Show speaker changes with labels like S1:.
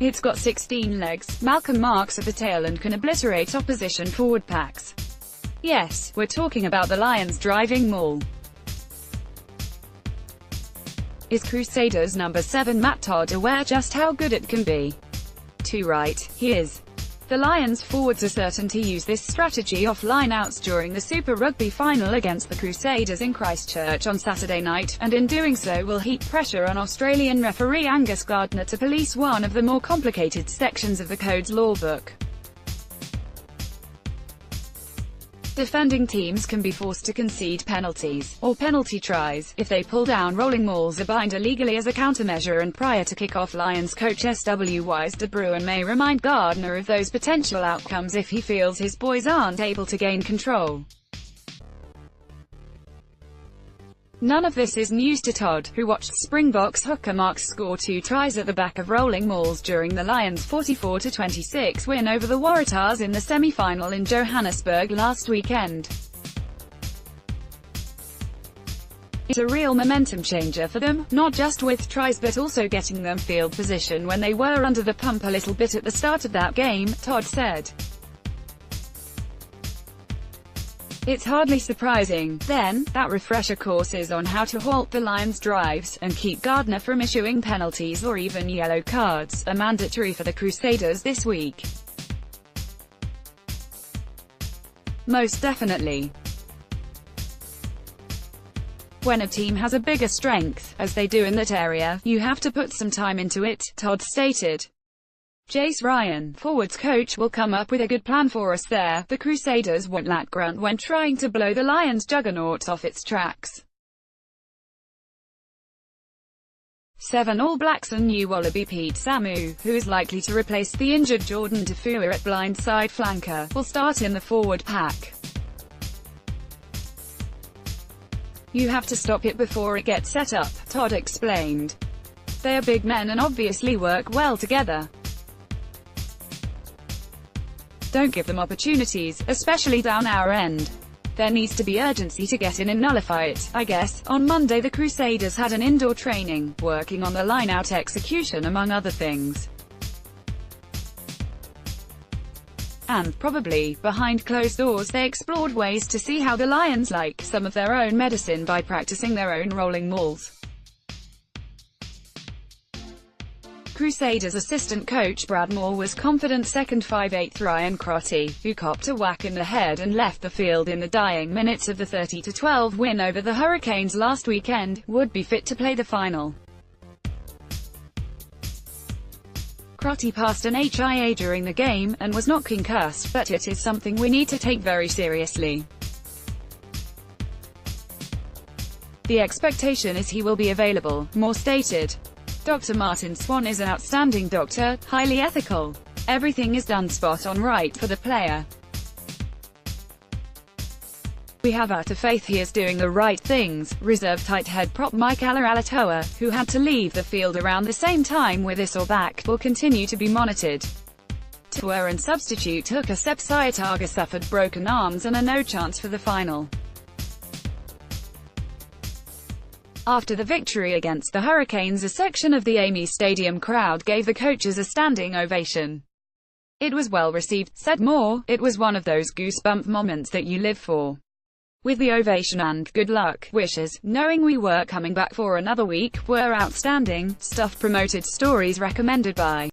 S1: It's got 16 legs, Malcolm Marx at the tail, and can obliterate opposition forward packs. Yes, we're talking about the Lions' driving maul. Is Crusaders number 7 Matt Todd aware just how good it can be? Too right, he is. The Lions forwards are certain to use this strategy off lineouts during the Super Rugby final against the Crusaders in Christchurch on Saturday night, and in doing so will heap pressure on Australian referee Angus Gardner to police one of the more complicated sections of the code's law book. Defending teams can be forced to concede penalties, or penalty tries, if they pull down rolling mauls or bind illegally as a countermeasure, and prior to kick-off Lions coach SW Wise de Bruin may remind Gardner of those potential outcomes if he feels his boys aren't able to gain control. None of this is news to Todd, who watched Springboks hooker Marx score 2 tries at the back of rolling mauls during the Lions' 44-26 win over the Waratahs in the semi-final in Johannesburg last weekend. It's a real momentum changer for them, not just with tries but also getting them field position when they were under the pump a little bit at the start of that game, Todd said. It's hardly surprising, then, that refresher courses on how to halt the Lions' drives, and keep Gardner from issuing penalties or even yellow cards, are mandatory for the Crusaders this week. Most definitely. When a team has a bigger strength, as they do in that area, you have to put some time into it, Todd stated. Jace Ryan, forwards coach, will come up with a good plan for us there. The Crusaders won't lack grunt when trying to blow the Lions' juggernaut off its tracks. 7 All Blacks and new Wallaby Pete Samu, who is likely to replace the injured Jordan Tafua at blindside flanker, will start in the forward pack. You have to stop it before it gets set up, Todd explained. They are big men and obviously work well together. Don't give them opportunities, especially down our end. There needs to be urgency to get in and nullify it, I guess. On Monday the Crusaders had an indoor training, working on the line-out execution among other things. And, probably, behind closed doors they explored ways to see how the Lions like some of their own medicine by practicing their own rolling mauls. Crusaders assistant coach Brad Moore was confident second 5/8 Ryan Crotty, who copped a whack in the head and left the field in the dying minutes of the 30-12 win over the Hurricanes last weekend, would be fit to play the final. Crotty passed an HIA during the game, and was not concussed, but it is something we need to take very seriously. The expectation is he will be available, Moore stated. Dr. Martin Swan is an outstanding doctor, highly ethical. Everything is done spot on right for the player. We have utter faith he is doing the right things. Reserve tight head prop Mike Alatoa, who had to leave the field around the same time with this or back, will continue to be monitored. Tour and substitute hooker Sep Sayataga suffered broken arms and are no chance for the final. After the victory against the Hurricanes, a section of the Amey Stadium crowd gave the coaches a standing ovation. It was well received, said Moore. It was one of those goosebump moments that you live for. With the ovation and good luck wishes, knowing we were coming back for another week, were outstanding. Stuff promoted stories recommended by